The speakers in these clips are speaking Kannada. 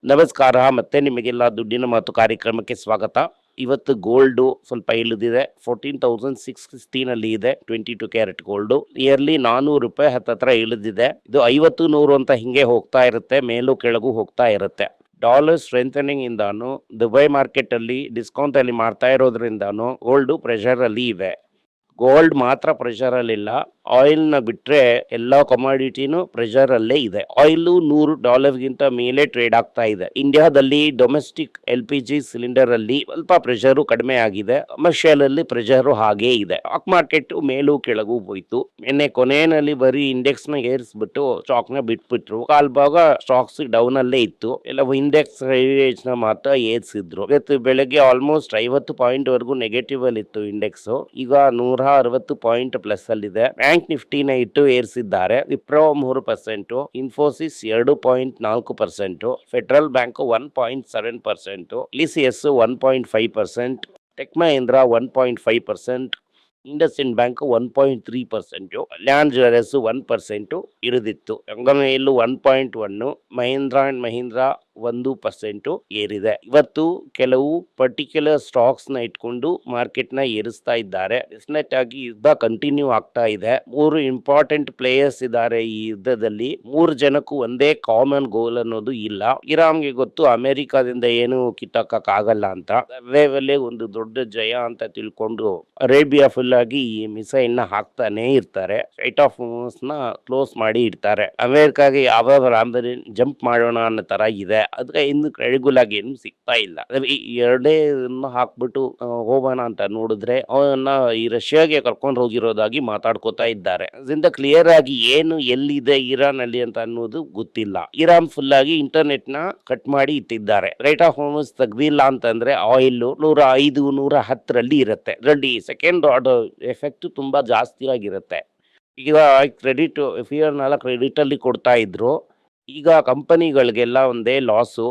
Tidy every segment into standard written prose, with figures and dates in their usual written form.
ನಮಸ್ಕಾರ. ಮತ್ತೆ ನಿಮಗೆಲ್ಲ ದುಡ್ಡಿನ ಮಾತು ಕಾರ್ಯಕ್ರಮಕ್ಕೆ ಸ್ವಾಗತ. ಇವತ್ತು ಗೋಲ್ಡು ಸ್ವಲ್ಪ ಇಳಿದಿದೆ. 14,616 ಅಲ್ಲಿ ಇದೆ. 22 ಕ್ಯಾರೆಟ್ ಗೋಲ್ಡು ಇಯರ್ಲಿ ₹400 ಹತ್ತತ್ರ ಇಳಿದಿದೆ. ಇದು 50, 100 ಅಂತ ಹಿಂಗೆ ಹೋಗ್ತಾ ಇರುತ್ತೆ, ಮೇಲೂ ಕೆಳಗೂ ಹೋಗ್ತಾ ಇರುತ್ತೆ. ಡಾಲರ್ ಸ್ಟ್ರೆಂಥನಿಂಗ್ ಇಂದಾನು ದುಬೈ ಮಾರ್ಕೆಟ್ ಅಲ್ಲಿ ಡಿಸ್ಕೌಂಟ್ ಅಲ್ಲಿ ಮಾಡ್ತಾ ಇರೋದ್ರಿಂದಾನು ಗೋಲ್ಡು ಪ್ರೆಷರ್ ಅಲ್ಲಿ ಇದೆ. ಗೋಲ್ಡ್ ಮಾತ್ರ ಪ್ರೆಷರ್ ಅಲ್ಲಿ ಇಲ್ಲ, ಆಯಿಲ್ ನ ಬಿಟ್ರೆ ಎಲ್ಲಾ ಕಮಾಡಿಟಿನೂ ಪ್ರೆಷರ್ ಅಲ್ಲೇ ಇದೆ. ಆಯಿಲ್ $100 ಮೇಲೆ ಟ್ರೇಡ್ ಆಗ್ತಾ ಇದೆ. ಇಂಡಿಯಾದಲ್ಲಿ ಡೊಮೆಸ್ಟಿಕ್ LPG ಸಿಲಿಂಡರ್ ಅಲ್ಲಿ ಸ್ವಲ್ಪ ಪ್ರೆಷರ್ ಕಡಿಮೆ ಆಗಿದೆ. ಕಮರ್ಷಿಯಲ್ ಅಲ್ಲಿ ಪ್ರೆಷರ್ ಹಾಗೇ ಇದೆ. ಸ್ಟಾಕ್ ಮಾರ್ಕೆಟ್ ಮೇಲೂ ಕೆಳಗೂ ಹೋಯ್ತು. ನಿನ್ನೆ ಕೊನೆಯಲ್ಲಿ ಬರೀ ಇಂಡೆಕ್ಸ್ ನ ಏರಿಸ್ಬಿಟ್ಟು ಸ್ಟಾಕ್ ನ ಬಿಟ್ಬಿಟ್ರು. ಕಾಲ್ ಭಾಗ ಸ್ಟಾಕ್ಸ್ ಡೌನ್ ಅಲ್ಲೇ ಇತ್ತು. ಎಲ್ಲ ಇಂಡೆಕ್ಸ್ ನ ಮಾತ್ರ ಏರಿಸಿದ್ರು. ಇವತ್ತು ಬೆಳಗ್ಗೆ ಆಲ್ಮೋಸ್ಟ್ 50 ಪಾಯಿಂಟ್ ವರೆಗೂ ನೆಗೆಟಿವ್ ಅಲ್ಲಿ ಇತ್ತು ಇಂಡೆಕ್ಸ್. ಈಗ 160 ಪಾಯಿಂಟ್ ಪ್ಲಸ್ ಅಲ್ಲಿದೆ. ಬ್ಯಾಂಕ್ ನಿಫ್ಟಿನ ಇಟ್ಟು ಏರಿಸಿದ್ದಾರೆ. Wipro 3%, Infosys 2.4%, federal bank 1.7%, TCS 1.5%, tech Mahindra 1.5%, IndusInd bank 1.3%, Kalyan jewellers 1% ಇಳಿದಿತ್ತು. ಗಂಗಮೇಲು 1.1, ಮಹೀಂದ್ರ ಅಂಡ್ ಮಹೀಂದ್ರ 1% ಏರಿದೆ. ಇವತ್ತು ಕೆಲವು ಪರ್ಟಿಕ್ಯುಲರ್ ಸ್ಟಾಕ್ಸ್ ನ ಇಟ್ಕೊಂಡು ಮಾರ್ಕೆಟ್ ನ ಏರಿಸ್ತಾ ಇದ್ದಾರೆ. ಡೆಫಿನೆಟ್ ಆಗಿ ಯುದ್ಧ ಕಂಟಿನ್ಯೂ ಆಗ್ತಾ ಇದೆ. 3 ಇಂಪಾರ್ಟೆಂಟ್ ಪ್ಲೇಯರ್ಸ್ ಇದ್ದಾರೆ ಈ ಯುದ್ಧದಲ್ಲಿ. 3 ಜನಕ್ಕೂ ಒಂದೇ ಕಾಮನ್ ಗೋಲ್ ಅನ್ನೋದು ಇಲ್ಲ. ಇರಾನ್ಗೆ ಗೊತ್ತು ಅಮೆರಿಕಾದಿಂದ ಏನು ಕಿತ್ತಕ್ಕಕ್ ಆಗಲ್ಲ ಅಂತ. ವೇವಲ್ಲೇ ಒಂದು ದೊಡ್ಡ ಜಯ ಅಂತ ತಿಳ್ಕೊಂಡು ಅರೇಬಿಯಾ ಫುಲ್ ಆಗಿ ಈ ಮಿಸೈಲ್ ನ ಹಾಕ್ತಾನೆ ಇರ್ತಾರೆ. ಸ್ಟ್ರೈಟ್ ಆಫ್ ನ ಕ್ಲೋಸ್ ಮಾಡಿ ಇಡ್ತಾರೆ. ಅಮೆರಿಕಾಗೆ ಯಾವ ಜಂಪ್ ಮಾಡೋಣ ಅನ್ನೋ ತರ ಇದೆ. ಅದಕ್ಕೆ ಇನ್ನು ಕ್ರೆಡಿಬಲ್ ಆಗಿ ಏನು ಸಿಗ್ತಾ ಇಲ್ಲ. ಈ ಎರಡೇ ಹಾಕ್ಬಿಟ್ಟು ಹೋಗೋಣ ಅಂತ ನೋಡಿದ್ರೆ ಅವನ್ನ ಈ ರಷ್ಯಾಗೆ ಕರ್ಕೊಂಡು ಹೋಗಿರೋದಾಗಿ ಮಾತಾಡ್ಕೋತಾ ಇದ್ದಾರೆ. ಅದರಿಂದ ಕ್ಲಿಯರ್ ಆಗಿ ಏನು ಎಲ್ಲಿದೆ ಇರಾನ್ ಅಲ್ಲಿ ಅಂತ ಅನ್ನೋದು ಗೊತ್ತಿಲ್ಲ. ಇರಾನ್ ಫುಲ್ ಆಗಿ ಇಂಟರ್ನೆಟ್ ನ ಕಟ್ ಮಾಡಿ ಇಟ್ಟಿದ್ದಾರೆ. ರೇಟ್ ಆಫ್ ಹೋಮಸ್ ತೆಗ್ದಿಲ್ಲ ಅಂತಂದ್ರೆ ಆಯಿಲ್ 105, 110 ಇರುತ್ತೆ. ಅದರಲ್ಲಿ ಸೆಕೆಂಡ್ ಆರ್ಡರ್ ಎಫೆಕ್ಟ್ ತುಂಬಾ ಜಾಸ್ತಿ ಆಗಿರುತ್ತೆ. ಈಗ ಕ್ರೆಡಿಟ್ ಫಿಯರ್ನೆಲ್ಲ ಕ್ರೆಡಿಟ್ ಅಲ್ಲಿ ಕೊಡ್ತಾ ಇದ್ರು. ಈಗ ಕಂಪನಿಗಳಿಗೆಲ್ಲ ಒಂದೇ ಲಾಸು.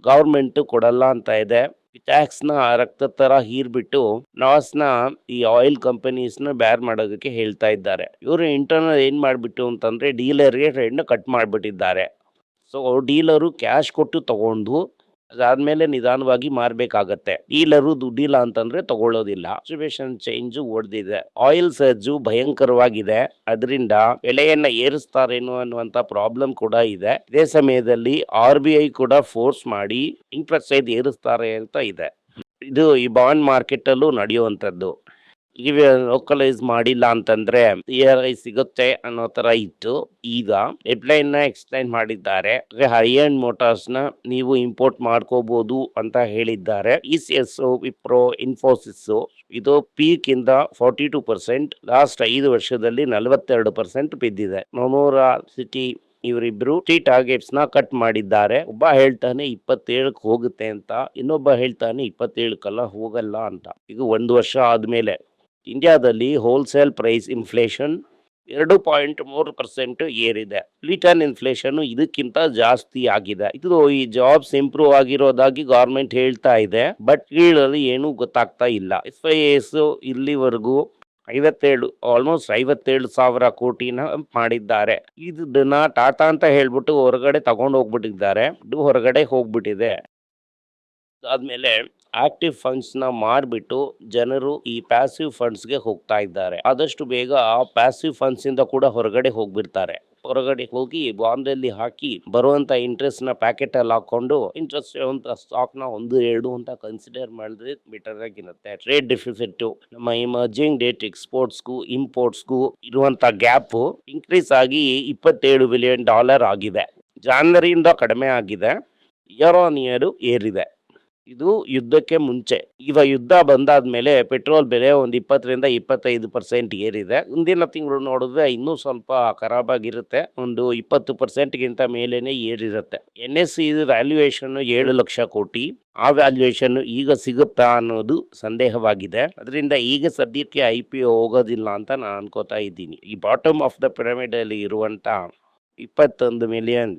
ಗವರ್ಮೆಂಟ್ ಕೊಡಲ್ಲ ಅಂತ ಇದೆ. ಟ್ಯಾಕ್ಸ್ ನ ರಕ್ತ ತರ ಹೀರ್ಬಿಟ್ಟು ಲಾಸ್ ನ ಈ ಆಯಿಲ್ ಕಂಪನೀಸ್ ನ ಬ್ಯಾರ್ ಮಾಡೋದಕ್ಕೆ ಹೇಳ್ತಾ ಇದ್ದಾರೆ. ಇವರು ಇಂಟರ್ನಲ್ ಏನ್ ಮಾಡ್ಬಿಟ್ಟು ಅಂತಂದ್ರೆ ಡೀಲರ್ಗೆ ರೇಟ್ ನ ಕಟ್ ಮಾಡ್ಬಿಟ್ಟಿದ್ದಾರೆ. ಸೊ ಡೀಲರು ಕ್ಯಾಶ್ ಕೊಟ್ಟು ತಗೊಂಡು ಅದಾದ್ಮೇಲೆ ನಿಧಾನವಾಗಿ ಮಾರ್ಬೇಕಾಗತ್ತೆ. ಡೀಲರು ದುಡ್ಡಿಲ್ಲ ಅಂತಂದ್ರೆ ತಗೊಳ್ಳೋದಿಲ್ಲ. ಸಿಚುವೇಶನ್ ಚೇಂಜ್ ಓಡ್ದಿದೆ. ಆಯಿಲ್ ಸರ್ಜು ಭಯಂಕರವಾಗಿದೆ. ಅದರಿಂದ ಬೆಲೆಯನ್ನ ಏರಿಸ್ತಾರೇನೋ ಅನ್ನುವಂತ ಪ್ರಾಬ್ಲಮ್ ಕೂಡ ಇದೆ. ಇದೇ ಸಮಯದಲ್ಲಿ RBI ಕೂಡ ಫೋರ್ಸ್ ಮಾಡಿ ಇಂಟ್ರೆಸ್ಟ್ ರೇಟ್ ಏರಿಸ್ತಾರೆ ಅಂತ ಇದೆ. ಇದು ಈ ಬಾಂಡ್ ಮಾರ್ಕೆಟ್ ಅಲ್ಲೂ ನಡೆಯುವಂತದ್ದು. ಇವೆ ಲೋಕಲೈಸ್ ಮಾಡಿಲ್ಲ ಅಂತಂದ್ರೆ ERI ಸಿಗುತ್ತೆ ಅನ್ನೋ ತರ ಇತ್ತು. ಈಗ ಹೆಡ್ಲೈನ್ ನ ಎಕ್ಸ್ಪ್ಲೈನ್ ಮಾಡಿದ್ದಾರೆ. ಹೈ-ಎಂಡ್ ಮೋಟಾರ್ಸ್ ನ ನೀವು ಇಂಪೋರ್ಟ್ ಮಾಡ್ಕೋಬಹುದು ಅಂತ ಹೇಳಿದ್ದಾರೆ. TCS, ವಿಪ್ರೋ, ಇನ್ಫೋಸಿಸ್ ಇದು ಪೀಕ್ ಇಂದ 42%, ಲಾಸ್ಟ್ 5 ವರ್ಷದಲ್ಲಿ 42% ಬಿದ್ದಿದೆ. ನೊಮುರಾ ಸಿಟಿ ಇವರಿಬ್ರು ಟಾರ್ಗೆಟ್ಸ್ ನ ಕಟ್ ಮಾಡಿದ್ದಾರೆ. ಒಬ್ಬ ಹೇಳ್ತಾನೆ 27ಕ್ಕೆ ಹೋಗುತ್ತೆ ಅಂತ, ಇನ್ನೊಬ್ಬ ಹೇಳ್ತಾನೆ 27ಕ್ಕಲ್ಲ ಹೋಗಲ್ಲ ಅಂತ. ಈಗ 1 ವರ್ಷ ಆದ್ಮೇಲೆ ಇಂಡಿಯಾದಲ್ಲಿ ಹೋಲ್ಸೇಲ್ ಪ್ರೈಸ್ ಇನ್ಫ್ಲೇಷನ್ 2.3% ಏರಿದೆ. ರಿಟರ್ನ್ ಇನ್ಫ್ಲೇಷನ್ ಇದಕ್ಕಿಂತ ಜಾಸ್ತಿ ಆಗಿದೆ. ಇದು ಈ ಜಾಬ್ಸ್ ಇಂಪ್ರೂವ್ ಆಗಿರೋದಾಗಿ ಗವರ್ಮೆಂಟ್ ಹೇಳ್ತಾ ಇದೆ. ಬಟ್ ಕೀಳಲ್ಲಿ ಏನೂ ಗೊತ್ತಾಗ್ತಾ ಇಲ್ಲ. FIS ಇಲ್ಲಿವರೆಗೂ ಆಲ್ಮೋಸ್ಟ್ 57,000 ಕೋಟಿನ ಮಾಡಿದ್ದಾರೆ. ಇದನ್ನ ಟಾಟಾ ಅಂತ ಹೇಳ್ಬಿಟ್ಟು ಹೊರಗಡೆ ತಗೊಂಡು ಹೋಗ್ಬಿಟ್ಟಿದ್ದಾರೆ. ಇದು ಹೊರಗಡೆ ಹೋಗ್ಬಿಟ್ಟಿದೆ. ಆದ್ಮೇಲೆ ಆಕ್ಟಿವ್ ಫಂಡ್ಸ್ ನ ಮಾರ್ಬಿಟ್ಟು ಜನರು ಈ ಪ್ಯಾಸಿವ್ ಫಂಡ್ಸ್ ಗೆ ಹೋಗ್ತಾ ಇದ್ದಾರೆ. ಆದಷ್ಟು ಬೇಗ ಆ ಪ್ಯಾಸಿವ್ ಫಂಡ್ಸ್ ಇಂದ ಕೂಡ ಹೊರಗಡೆ ಹೋಗ್ಬಿಡ್ತಾರೆ. ಹೊರಗಡೆ ಹೋಗಿ ಬಾಂಡ್ ಅಲ್ಲಿ ಹಾಕಿ ಬರುವಂತ ಇಂಟ್ರೆಸ್ಟ್ ನ ಪ್ಯಾಕೆಟ್ ಅಲ್ಲಿ ಹಾಕೊಂಡು ಇಂಟ್ರೆಸ್ಟ್ ಸ್ಟಾಕ್ ನ 1-2 ಅಂತ ಕನ್ಸಿಡರ್ ಮಾಡಿದ್ರೆ ಬೆಟರ್ ಆಗಿರುತ್ತೆ. ಟ್ರೇಡ್ ಡೆಫಿಸಿಟ್ ನಮ್ಮ ಎಮರ್ಜಿಂಗ್ ಡೇಟ್ ಎಕ್ಸ್ಪೋರ್ಟ್ಸ್ಗೂ ಇಂಪೋರ್ಟ್ಸ್ಗೂ ಇರುವಂತ ಗ್ಯಾಪ್ ಇನ್ಕ್ರೀಸ್ ಆಗಿ $27 ಬಿಲಿಯನ್ ಆಗಿದೆ. ಜಾನ್ವರಿಯಿಂದ ಕಡಿಮೆ ಆಗಿದೆ. ಇಯರ್ ಆನ್ ಇಯರ್ ಏರಿದೆ. ಇದು ಯುದ್ಧಕ್ಕೆ ಮುಂಚೆ. ಈಗ ಯುದ್ಧ ಬಂದಾದ್ಮೇಲೆ ಪೆಟ್ರೋಲ್ ಬೆಲೆ ಒಂದು 20-25% ಏರಿದೆ. ಮುಂದಿನ ತಿಂಗಳು ನೋಡಿದ್ರೆ ಇನ್ನೂ ಸ್ವಲ್ಪ ಖರಾಬ್ ಆಗಿರುತ್ತೆ. ಒಂದು 20% ಗಿಂತ ಮೇಲೇನೆ ಏರಿರುತ್ತೆ. NSE ವ್ಯಾಲ್ಯೂಯೇಷನ್ 7 ಲಕ್ಷ ಕೋಟಿ. ಆ ವ್ಯಾಲ್ಯೂಯೇಷನ್ ಈಗ ಸಿಗುತ್ತಾ ಅನ್ನೋದು ಸಂದೇಹವಾಗಿದೆ. ಅದರಿಂದ ಈಗ ಸದ್ಯಕ್ಕೆ IPO ಹೋಗೋದಿಲ್ಲ ಅಂತ ನಾನು ಅನ್ಕೋತಾ ಇದ್ದೀನಿ. ಈ ಬಾಟಮ್ ಆಫ್ ದ ಪಿರಮಿಡ್ ಅಲ್ಲಿ ಇರುವಂತ 21 ಮಿಲಿಯನ್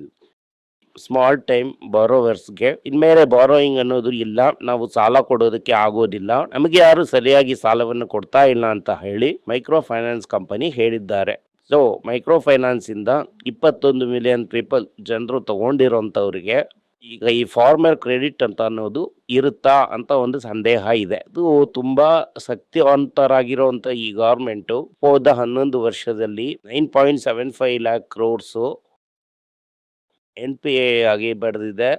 ಸ್ಮಾಲ್ ಟೈಮ್ ಬಾರೋವರ್ಸ್ಗೆ ಇನ್ಮೇಲೆ ಬಾರೋಯಿಂಗ್ ಅನ್ನೋದು ಇಲ್ಲ. ನಾವು ಸಾಲ ಕೊಡೋದಕ್ಕೆ ಆಗೋದಿಲ್ಲ. ನಮಗೆ ಯಾರು ಸರಿಯಾಗಿ ಸಾಲವನ್ನು ಕೊಡ್ತಾ ಇಲ್ಲ ಅಂತ ಹೇಳಿ ಮೈಕ್ರೋ ಫೈನಾನ್ಸ್ ಕಂಪನಿ ಹೇಳಿದ್ದಾರೆ. ಸೊ ಮೈಕ್ರೋ ಫೈನಾನ್ಸ್ ಇಂದ 21 ಮಿಲಿಯನ್ ಪೀಪಲ್ ಜನರು ತಗೊಂಡಿರೋಂಥವ್ರಿಗೆ ಈಗ ಈ ಫಾರ್ಮರ್ ಕ್ರೆಡಿಟ್ ಅಂತ ಅನ್ನೋದು ಇರುತ್ತಾ ಅಂತ ಒಂದು ಸಂದೇಹ ಇದೆ. ಇದು ತುಂಬಾ ಶಕ್ತಿವಂತರಾಗಿರುವಂತ ಈ ಗವರ್ಮೆಂಟ್ ಹೋದ 11 ವರ್ಷದಲ್ಲಿ 9.75 lakh crores NPA ಆಗಿ ಬರೆದಿದೆ.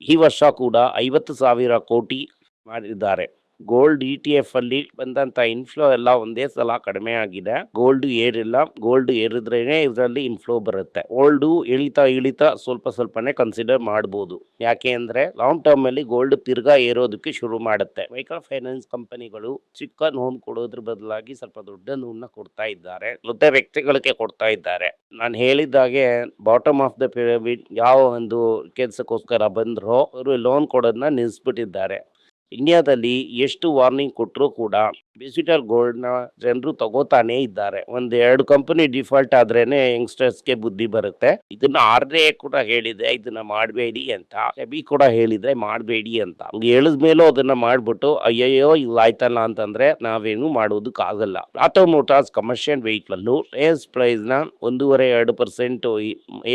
ಈ ವರ್ಷ ಕೂಡ 50,000 ಕೋಟಿ ಮಾಡಿದ್ದಾರೆ. ಗೋಲ್ಡ್ ETF ಅಲ್ಲಿ ಬಂದಂತ ಇನ್ಫ್ಲೋ ಎಲ್ಲ ಒಂದೇ ಸಲ ಕಡಿಮೆ ಆಗಿದೆ. ಗೋಲ್ಡ್ ಏರಿಲ್ಲ. ಗೋಲ್ಡ್ ಏರಿದ್ರೇನೆ ಇದರಲ್ಲಿ ಇನ್ಫ್ಲೋ ಬರುತ್ತೆ. ಗೋಲ್ಡ್ ಇಳಿತಾ ಸ್ವಲ್ಪನೇ ಕನ್ಸಿಡರ್ ಮಾಡಬಹುದು. ಯಾಕೆ ಅಂದ್ರೆ ಲಾಂಗ್ ಟರ್ಮ್ ಅಲ್ಲಿ ಗೋಲ್ಡ್ ತಿರ್ಗಾ ಏರೋದಕ್ಕೆ ಶುರು ಮಾಡುತ್ತೆ. ಮೈಕ್ರೋ ಫೈನಾನ್ಸ್ ಕಂಪನಿಗಳು ಚಿಕ್ಕ ಲೋನ್ ಕೊಡೋದ್ರ ಬದಲಾಗಿ ಸ್ವಲ್ಪ ದೊಡ್ಡ ಲೋನ್ ಕೊಡ್ತಾ ಇದ್ದಾರೆ. ದೊಡ್ಡ ವ್ಯಕ್ತಿಗಳಿಗೆ ಕೊಡ್ತಾ ಇದ್ದಾರೆ. ನಾನು ಹೇಳಿದಾಗೆ ಬಾಟಮ್ ಆಫ್ ದ ಪಿರಮಿಡ್ ಯಾವ ಒಂದು ಕೆಲಸಕ್ಕೋಸ್ಕರ ಬಂದ್ರೋ ಅವರು ಲೋನ್ ಕೊಡೋದನ್ನ ನಿಲ್ಲಿಸ್ಬಿಟ್ಟಿದ್ದಾರೆ. ಇಂಡಿಯಾದಲ್ಲಿ ಎಷ್ಟು ವಾರ್ನಿಂಗ್ ಕೊಟ್ಟರು ಕೂಡ ಡಿಜಿಟಲ್ ಗೋಲ್ಡ್ ನ ಜನರು ತಗೋತಾನೆ ಇದ್ದಾರೆ. 1-2 ಕಂಪನಿ ಡಿಫಾಲ್ಟ್ ಆದ್ರೇನೆ ಯಂಗ್ಸ್ಟರ್ಸ್ಗೆ ಬುದ್ಧಿ ಬರುತ್ತೆ. ಇದನ್ನ RBI ಕೂಡ ಹೇಳಿದೆ ಇದನ್ನ ಮಾಡಬೇಡಿ ಅಂತ. SEBI ಕೂಡ ಹೇಳಿದ್ರೆ ಮಾಡಬೇಡಿ ಅಂತ. ಹೇಳಿದ್ಮೇಲೂ ಅದನ್ನ ಮಾಡ್ಬಿಟ್ಟು ಅಯ್ಯಯ್ಯೋ ಇಲ್ಲ ಆಯ್ತಲ್ಲ ಅಂತಂದ್ರೆ ನಾವೇನು ಮಾಡೋದಕ್ಕಾಗಲ್ಲ. Tata Motors commercial vehicle sales price ನ 1.5-2%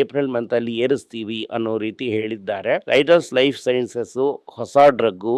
ಏಪ್ರಿಲ್ ಮಂತ್ ಅಲ್ಲಿ ಏರಿಸ್ತೀವಿ ಅನ್ನೋ ರೀತಿ ಹೇಳಿದ್ದಾರೆ. ರೈಡರ್ಸ್ ಲೈಫ್ ಸೈನ್ಸಸ್ ಹೊಸ ಡ್ರಗ್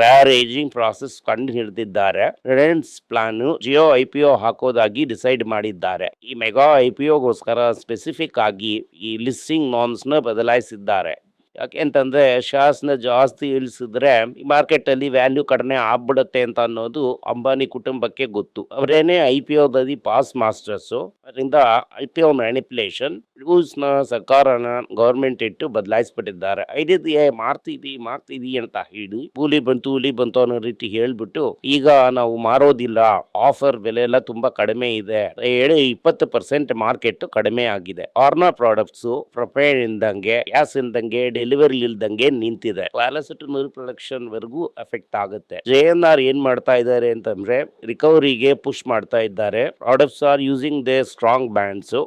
ರೇರ್ ಏಜಿಂಗ್ ಪ್ರಾಸೆಸ್ ಕಂಡು ಹಿಡಿದಿದ್ದಾರೆ. ರಿಲಯನ್ಸ್ ಪ್ಲಾನ್ ಜಿಯೋ IPO ಹಾಕೋದಾಗಿ ಡಿಸೈಡ್ ಮಾಡಿದ್ದಾರೆ. ಈ ಮೆಗಾ IPOಗೋಸ್ಕರ ಸ್ಪೆಸಿಫಿಕ್ ಆಗಿ ಈ ಲಿಸ್ಟಿಂಗ್ ನಾರ್ಮ್ಸ್ ನ ಬದಲಾಯಿಸಿದ್ದಾರೆ. ಯಾಕೆ ಅಂತಂದ್ರೆ ಶೇರ್ಸ್ ನ ಜಾಸ್ತಿ ಇಳಿಸಿದ್ರೆ ಮಾರ್ಕೆಟ್ ಅಲ್ಲಿ ವ್ಯಾಲ್ಯೂ ಕಡಿಮೆ ಆಗ್ಬಿಡುತ್ತೆ ಅಂತ ಅನ್ನೋದು ಅಂಬಾನಿ ಕುಟುಂಬಕ್ಕೆ ಗೊತ್ತು. ಅವರೇನೆ IPOದಲ್ಲಿ ಪಾಸ್ ಮಾಸ್ಟರ್ಸ್. ಅದರಿಂದ IPO ಮ್ಯಾನಿಪುಲೇಷನ್ ರೂಲ್ಸ್ ನ ಸರ್ಕಾರನ ಗವರ್ಮೆಂಟ್ ಇಟ್ಟು ಬದಲಾಯಿಸ್ಬಿಟ್ಟಿದ್ದಾರೆ. ಐಡಿಯಾ ಮಾಡ್ತೀವಿ ಅಂತ ಹೇಳಿ ಹುಲಿ ಬಂತು ಅನ್ನೋ ರೀತಿ ಹೇಳ್ಬಿಟ್ಟು ಈಗ ನಾವು ಮಾರೋದಿಲ್ಲ, ಆಫರ್ ಬೆಲೆ ಎಲ್ಲ ತುಂಬಾ ಕಡಿಮೆ ಇದೆ ಹೇಳಿ 20% ಮಾರ್ಕೆಟ್ ಕಡಿಮೆ ಆಗಿದೆ. ಆರ್ನಾ ಪ್ರಾಡಕ್ಟ್ಸ್ ಪ್ರೊಪೇನ್ ಇಂದಂಗೆ ಗ್ಯಾಸ್ ಇಂದಂಗೆ ಡೆಲಿವರಿ ಇಲ್ದಂಗೆ ನಿಂತಿದೆ. ಪ್ಯಾರಾಸಿಟಮಲ್ ಪ್ರೊಡಕ್ಷನ್ ವರೆಗೂ ಎಫೆಕ್ಟ್ ಆಗುತ್ತೆ. JNR ಏನ್ ಮಾಡ್ತಾ ಇದ್ದಾರೆ ಅಂತಂದ್ರೆ ರಿಕವರಿಗೆ ಪುಷ್ ಮಾಡ್ತಾ ಇದ್ದಾರೆ. Products are using they strong bands.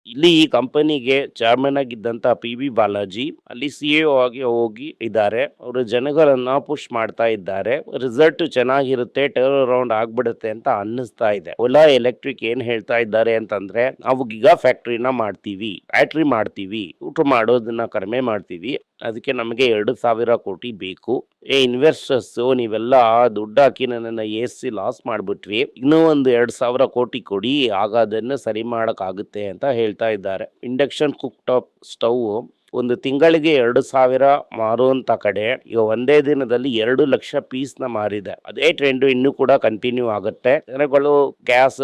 ಇಲ್ಲಿ ಈ ಕಂಪನಿಗೆ ಚೇರ್ಮನ್ ಆಗಿದ್ದಂತ PB ಬಾಲಾಜಿ ಅಲ್ಲಿ CEO ಆಗಿ ಹೋಗಿ ಇದ್ದಾರೆ. ಅವರು ಜನಗಳನ್ನ ಪುಷ್ ಮಾಡ್ತಾ ಇದ್ದಾರೆ. ರಿಸಲ್ಟ್ ಚೆನ್ನಾಗಿರುತ್ತೆ, ಟರ್ನ್ ಅರೌಂಡ್ ಆಗ್ಬಿಡುತ್ತೆ ಅಂತ ಅನ್ನಿಸ್ತಾ ಇದೆ. ಓಲಾ ಎಲೆಕ್ಟ್ರಿಕ್ ಏನ್ ಹೇಳ್ತಾ ಇದ್ದಾರೆ ಅಂತಂದ್ರೆ ನಾವು ಗಿಗಾ ಫ್ಯಾಕ್ಟ್ರಿನ ಮಾಡ್ತೀವಿ, ಬ್ಯಾಟ್ರಿ ಮಾಡ್ತೀವಿ, ಊಟ ಮಾಡೋದನ್ನ ಕಡಿಮೆ ಮಾಡ್ತೀವಿ, ಅದಕ್ಕೆ ನಮಗೆ 2,000 ಕೋಟಿ ಬೇಕು. ಇನ್ವೆಸ್ಟರ್ಸ್ ನೀವೆಲ್ಲ ದುಡ್ಡು ಹಾಕಿ ನನ್ನನ್ನ AC ಲಾಸ್ ಮಾಡ್ಬಿಟ್ವಿ, ಇನ್ನೂ ಒಂದು 2,000 ಕೋಟಿ ಕೊಡಿ, ಆಗ ಅದನ್ನ ಸರಿ ಮಾಡಕ್ ಆಗುತ್ತೆ ಅಂತ ಹೇಳ್ತಾ ಇದ್ದಾರೆ. ಇಂಡಕ್ಷನ್ ಕುಕ್ ಟಾಪ್ ಸ್ಟವ್ ಒಂದು ತಿಂಗಳಿಗೆ 2,000 ಮಾರುವಂತ ಕಡೆ ಈಗ ಒಂದೇ ದಿನದಲ್ಲಿ 2 ಲಕ್ಷ ಪೀಸ್ ನ ಮಾರಿದೆ. ಅದೇ ಟ್ರೆಂಡ್ ಇನ್ನೂ ಕೂಡ ಕಂಟಿನ್ಯೂ ಆಗುತ್ತೆ. ಜನಗಳು ಗ್ಯಾಸ್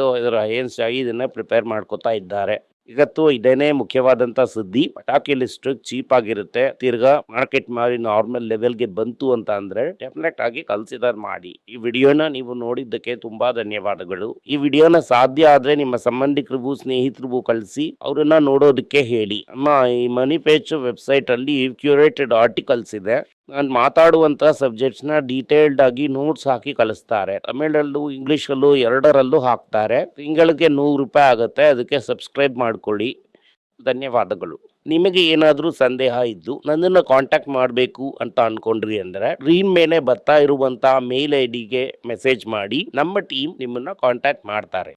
ಇದನ್ನ ಪ್ರಿಪೇರ್ ಮಾಡ್ಕೋತಾ ಇದ್ದಾರೆ. ಇವತ್ತು ಇದೇನೇ ಮುಖ್ಯವಾದಂತ ಸುದ್ದಿ. ಪಟಾಕಿ ಲಿಸ್ಟ್ ಚೀಪ್ ಆಗಿರುತ್ತೆ. ತಿರ್ಗಾ ಮಾರ್ಕೆಟ್ ಮಾರಿ ನಾರ್ಮಲ್ ಲೆವೆಲ್ಗೆ ಬಂತು ಅಂತ ಅಂದ್ರೆ ಡೆಫಿನೆಟ್ ಆಗಿ ಕನ್ಸಿಡರ್ ಮಾಡಿ. ಈ ವಿಡಿಯೋನ ನೀವು ನೋಡಿದ್ದಕ್ಕೆ ತುಂಬಾ ಧನ್ಯವಾದಗಳು. ಈ ವಿಡಿಯೋನ ಸಾಧ್ಯ ಆದ್ರೆ ನಿಮ್ಮ ಸಂಬಂಧಿಕರಿಗೂ ಸ್ನೇಹಿತರಿಗೂ ಕಳಿಸಿ ಅವರನ್ನ ನೋಡೋದಕ್ಕೆ ಹೇಳಿ. ನಮ್ಮ ಈ ಮನಿ ಪೇಜ್ ವೆಬ್ಸೈಟ್ ಅಲ್ಲಿ ಕ್ಯೂರೇಟೆಡ್ ಆರ್ಟಿಕಲ್ಸ್ ಇದೆ. ನಾನು ಮಾತಾಡುವಂತ ಸಬ್ಜೆಕ್ಟ್ಸ್ ನ ಡೀಟೇಲ್ಡ್ ಆಗಿ ನೋಟ್ಸ್ ಹಾಕಿ ಕಳಿಸ್ತಾರೆ. ತಮಿಳಲ್ಲೂ ಇಂಗ್ಲಿಷಲ್ಲೂ ಎರಡರಲ್ಲೂ ಹಾಕ್ತಾರೆ. ತಿಂಗಳಿಗೆ ₹100 ಆಗುತ್ತೆ. ಅದಕ್ಕೆ ಸಬ್ಸ್ಕ್ರೈಬ್ ಮಾಡ್ಕೊಳ್ಳಿ. ಧನ್ಯವಾದಗಳು. ನಿಮಗೆ ಏನಾದರೂ ಸಂದೇಹ ಇದ್ದು ನನ್ನನ್ನು ಕಾಂಟ್ಯಾಕ್ಟ್ ಮಾಡಬೇಕು ಅಂತ ಅನ್ಕೊಂಡ್ರಿ ಅಂದ್ರೆ ಸ್ಕ್ರೀನ್ ಮೇಲೆ ಬರ್ತಾ ಇರುವಂತ ಮೇಲ್ ID ಗೆ ಮೆಸೇಜ್ ಮಾಡಿ. ನಮ್ಮ ಟೀಮ್ ನಿಮ್ಮನ್ನ ಕಾಂಟ್ಯಾಕ್ಟ್ ಮಾಡ್ತಾರೆ.